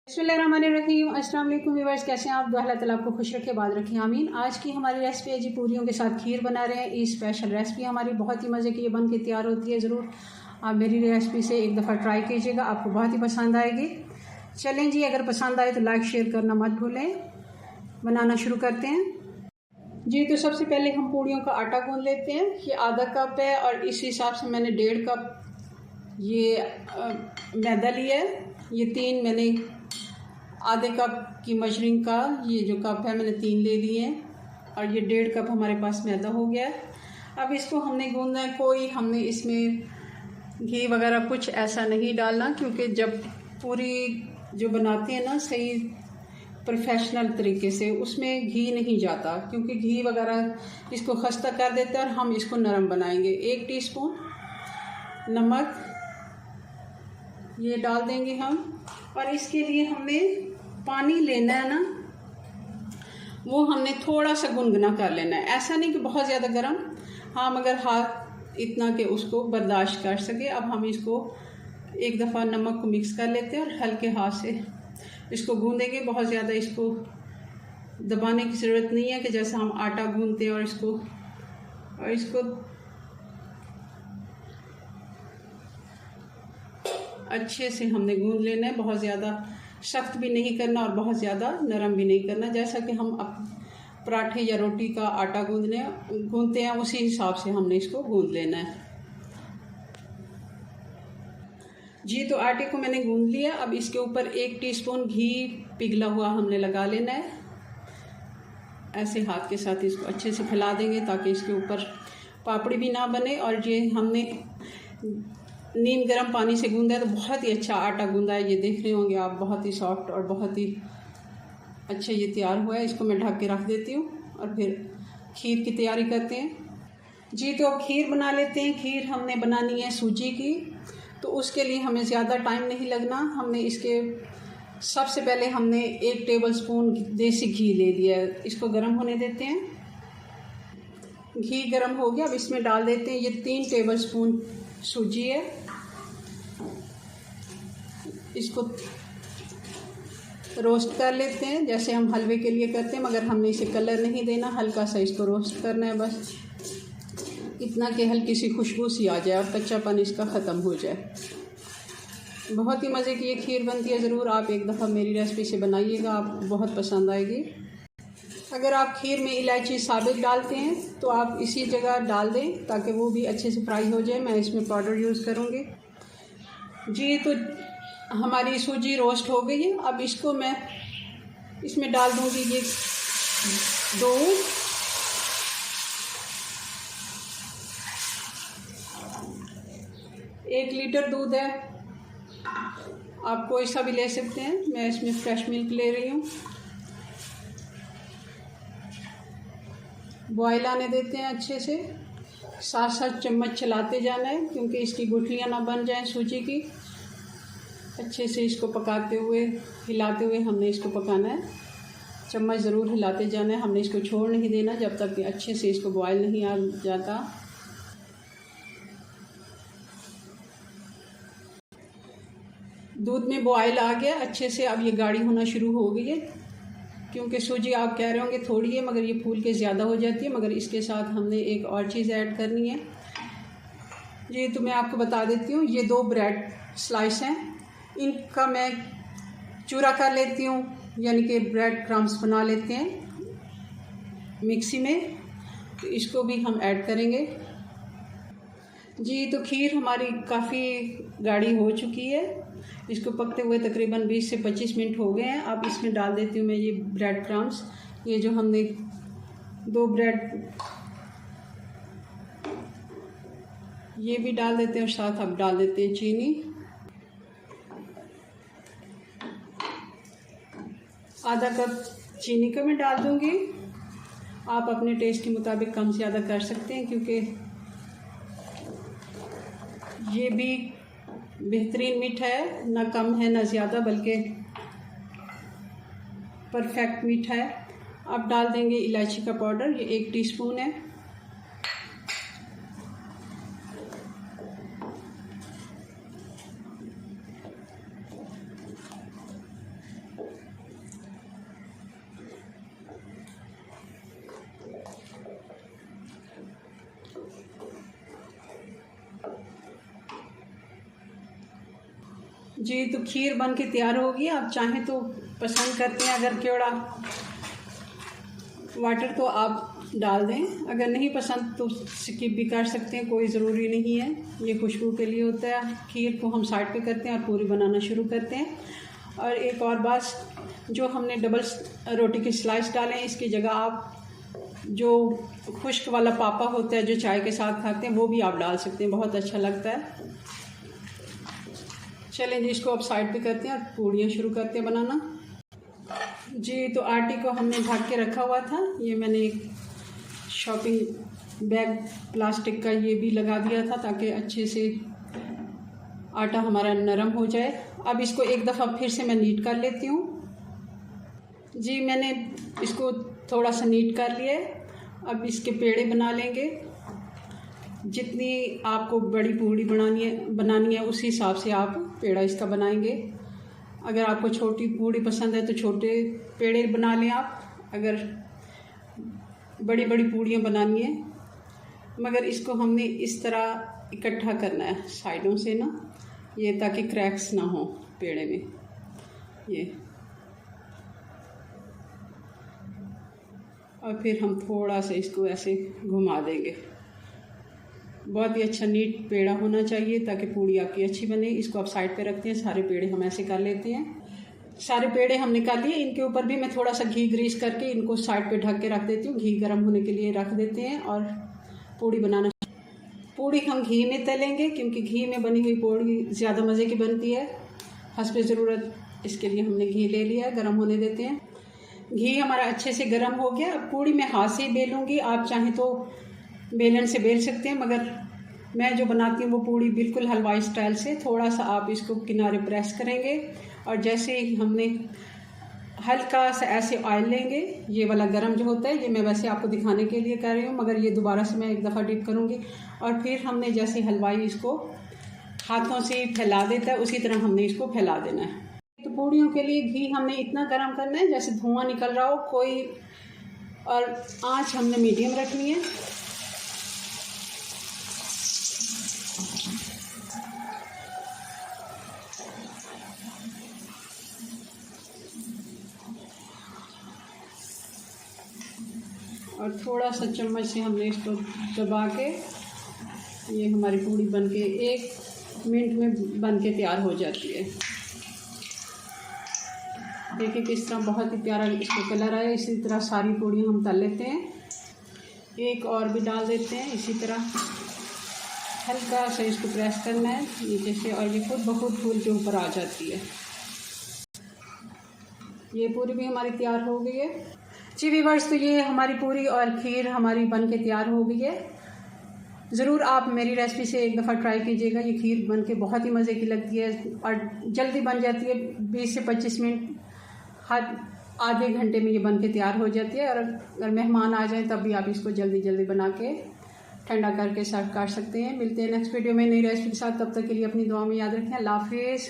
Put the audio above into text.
बिस्मिल्लाहिर्रहमानिर्रहीम। अस्सलाम वालेकुम व्यूअर्स, कैसे हैं आप? दुआ अल्लाह ताला आपको खुश रखे, बाद रखें, आमीन। आज की हमारी रेसिपी है जी पूरियों के साथ खीर बना रहे हैं। ये स्पेशल रेसिपी हमारी बहुत ही मज़े की ये बन के तैयार होती है। ज़रूर आप मेरी रेसिपी से एक दफ़ा ट्राई कीजिएगा, आपको बहुत ही पसंद आएगी। चलें जी, अगर पसंद आए तो लाइक शेयर करना मत भूलें। बनाना शुरू करते हैं जी। तो सबसे पहले हम पूड़ियों का आटा गूंद लेते हैं। ये आधा कप है और इस हिसाब से मैंने 1.5 कप ये मैदा लिया है। ये 3 मैंने आधे कप की मशरूम का ये जो कप है मैंने 3 ले लिए हैं और ये 1.5 कप हमारे पास मैदा हो गया है। अब इसको हमने गूंदना है। कोई हमने इसमें घी वगैरह कुछ ऐसा नहीं डालना, क्योंकि जब पूरी जो बनाते हैं ना सही प्रोफेशनल तरीके से उसमें घी नहीं जाता, क्योंकि घी वगैरह इसको खस्ता कर देता है और हम इसको नरम बनाएंगे। 1 टीस्पून नमक ये डाल देंगे हम, और इसके लिए हमने पानी लेना है ना, वो हमने थोड़ा सा गुनगुना कर लेना है। ऐसा नहीं कि बहुत ज़्यादा गर्म, हाँ मगर हाथ इतना कि उसको बर्दाश्त कर सके। अब हम इसको एक दफ़ा नमक को मिक्स कर लेते हैं और हल्के हाथ से इसको गूंदेंगे। बहुत ज़्यादा इसको दबाने की ज़रूरत नहीं है कि जैसा हम आटा गूंदते हैं। और इसको अच्छे से हमने गूंद लेना है। बहुत ज़्यादा सख्त भी नहीं करना और बहुत ज़्यादा नरम भी नहीं करना। जैसा कि हम पराठे या रोटी का आटा गूंदते हैं उसी हिसाब से हमने इसको गूंद लेना है जी। तो आटे को मैंने गूंद लिया। अब इसके ऊपर 1 टीस्पून घी पिघला हुआ हमने लगा लेना है। ऐसे हाथ के साथ इसको अच्छे से फैला देंगे ताकि इसके ऊपर पापड़ी भी ना बने। और ये हमने नीम गर्म पानी से गूंदा है तो बहुत ही अच्छा आटा गूंदा है। ये देख रहे होंगे आप, बहुत ही सॉफ्ट और बहुत ही अच्छा ये तैयार हुआ है। इसको मैं ढक के रख देती हूँ और फिर खीर की तैयारी करते हैं जी। तो अब खीर बना लेते हैं। खीर हमने बनानी है सूजी की, तो उसके लिए हमें ज़्यादा टाइम नहीं लगना। हमने इसके सबसे पहले हमने 1 टेबलस्पून देसी घी ले लिया है। इसको गर्म होने देते हैं। घी गर्म हो गया, अब इसमें डाल देते हैं ये 3 टेबलस्पून सूजी है। इसको रोस्ट कर लेते हैं जैसे हम हलवे के लिए करते हैं, मगर हमने इसे कलर नहीं देना, हल्का सा इसको रोस्ट करना है। बस इतना कि हल्की सी खुशबू सी आ जाए और कच्चापन इसका ख़त्म हो जाए। बहुत ही मज़े की ये खीर बनती है। ज़रूर आप एक दफ़ा मेरी रेसिपी से बनाइएगा, आपको बहुत पसंद आएगी। अगर आप खीर में इलायची साबित डालते हैं तो आप इसी जगह डाल दें ताकि वो भी अच्छे से फ्राई हो जाए। मैं इसमें पाउडर यूज़ करूँगी जी। तो हमारी सूजी रोस्ट हो गई है। अब इसको मैं इसमें डाल दूँगी ये दूध। एक लीटर दूध है, आप कोई सा भी ले सकते हैं। मैं इसमें फ्रेश मिल्क ले रही हूँ। बॉयल आने देते हैं अच्छे से। साथ साथ चम्मच चलाते जाना है, क्योंकि इसकी गुठलियाँ ना बन जाएं सूजी की। अच्छे से इसको पकाते हुए हिलाते हुए हमने इसको पकाना है। चम्मच ज़रूर हिलाते जाना है, हमने इसको छोड़ नहीं देना जब तक कि अच्छे से इसको बॉयल नहीं आ जाता। दूध में बॉयल आ गया अच्छे से। अब ये गाढ़ी होना शुरू हो गई है, क्योंकि सूजी आप कह रहे होंगे थोड़ी है मगर ये फूल के ज़्यादा हो जाती है। मगर इसके साथ हमने एक और चीज़ ऐड करनी है जी। तो मैं आपको बता देती हूँ, ये 2 ब्रेड स्लाइस हैं, इनका मैं चूरा कर लेती हूँ, यानी कि ब्रेड क्रम्स बना लेते हैं मिक्सी में। तो इसको भी हम ऐड करेंगे जी। तो खीर हमारी काफ़ी गाढ़ी हो चुकी है। इसको पकते हुए तकरीबन 20 से 25 मिनट हो गए हैं। अब इसमें डाल देती हूँ मैं ये ब्रेड क्रम्स। ये जो हमने 2 ब्रेड ये भी डाल देते हैं और साथ अब डाल देते हैं चीनी। आधा कप चीनी का मैं डाल दूँगी। आप अपने टेस्ट के मुताबिक कम ज़्यादा कर सकते हैं, क्योंकि ये भी बेहतरीन मीठा है, ना कम है ना ज़्यादा, बल्कि परफेक्ट मीठा है। अब डाल देंगे इलायची का पाउडर, ये 1 टीस्पून है। जी तो खीर बन के तैयार होगी। आप चाहें तो पसंद करते हैं अगर केवड़ा वाटर तो आप डाल दें, अगर नहीं पसंद तो स्किप भी कर सकते हैं, कोई ज़रूरी नहीं है। ये खुशबू के लिए होता है। खीर को हम साइड पे करते हैं और पूरी बनाना शुरू करते हैं। और एक और बात, जो हमने डबल रोटी की स्लाइस डालें, इसकी जगह आप जो खुश्क वाला पापा होता है जो चाय के साथ खाते हैं वो भी आप डाल सकते हैं, बहुत अच्छा लगता है। चलें जी, इसको अब साइड पे करते हैं और पूड़ियाँ शुरू करते हैं बनाना। जी तो आटे को हमने ढक के रखा हुआ था। ये मैंने एक शॉपिंग बैग प्लास्टिक का ये भी लगा दिया था ताकि अच्छे से आटा हमारा नरम हो जाए। अब इसको एक दफ़ा फिर से मैं नीट कर लेती हूँ। जी मैंने इसको थोड़ा सा नीट कर लिया है। अब इसके पेड़े बना लेंगे। जितनी आपको बड़ी पूड़ी बनानी है उसी हिसाब से आप पेड़ा इसका बनाएंगे। अगर आपको छोटी पूड़ी पसंद है तो छोटे पेड़े बना लें आप, अगर बड़ी बड़ी पूड़ियाँ बनानी है। मगर इसको हमने इस तरह इकट्ठा करना है साइडों से ना, ये ताकि क्रैक्स ना हो पेड़े में। ये और फिर हम थोड़ा सा इसको ऐसे घुमा देंगे। बहुत ही अच्छा नीट पेड़ा होना चाहिए ताकि पूड़ी आपकी अच्छी बने। इसको आप साइड पे रखते हैं। सारे पेड़े हम ऐसे कर लेते हैं। सारे पेड़े हम निकाल लिए। इनके ऊपर भी मैं थोड़ा सा घी ग्रीस करके इनको साइड पे ढक के रख देती हूँ। घी गर्म होने के लिए रख देते हैं और पूड़ी बनाना। पूड़ी हम घी में तलेंगे क्योंकि घी में बनी हुई पूड़ी ज़्यादा मज़े की बनती है। हस्बे ज़रूरत इसके लिए हमने घी ले लिया, गर्म होने देते हैं। घी हमारा अच्छे से गर्म हो गया। अब पूड़ी मैं हाथ से ही बेलूँगी, आप चाहें तो बेलन से बेल सकते हैं, मगर मैं जो बनाती हूँ वो पूड़ी बिल्कुल हलवाई स्टाइल से। थोड़ा सा आप इसको किनारे प्रेस करेंगे और जैसे ही हमने हल्का सा ऐसे ऑयल लेंगे, ये वाला गरम जो होता है, ये मैं वैसे आपको दिखाने के लिए कर रही हूँ, मगर ये दोबारा से मैं एक दफ़ा डिप करूँगी। और फिर हमने जैसे हलवाई इसको हाथों से फैला देता है उसी तरह हमने इसको फैला देना है। तो पूड़ियों के लिए घी हमने इतना गर्म करना है जैसे धुआं निकल रहा हो कोई, और आँच हमने मीडियम रखनी है। और थोड़ा सा चम्मच से हमने इसको दबा के, ये हमारी पूड़ी बनके 1 मिनट में बनके तैयार हो जाती है। देखिए किस तरह बहुत ही प्यारा इसको कलर आया। इसी तरह सारी पूड़ियाँ हम तल लेते हैं। एक और भी डाल देते हैं इसी तरह। हल्का सा इसको प्रेस करना है नीचे से और ये खुद ब खुद फूल के ऊपर आ जाती है। ये पूरी भी हमारी तैयार हो गई है। जी व्यूअर्स, तो ये हमारी पूरी और खीर हमारी बन के तैयार हो गई है। ज़रूर आप मेरी रेसिपी से एक दफ़ा ट्राई कीजिएगा। ये खीर बन के बहुत ही मज़े की लगती है और जल्दी बन जाती है। 20 से 25 मिनट, हर आधे घंटे में ये बन के तैयार हो जाती है। और अगर मेहमान आ जाएं तब भी आप इसको जल्दी जल्दी बना के ठंडा करके सर्व कर सकते हैं। मिलते हैं नेक्स्ट वीडियो में नई रेसिपी के साथ। तब तक के लिए अपनी दुआ में याद रखें। अल्लाह हाफिज़।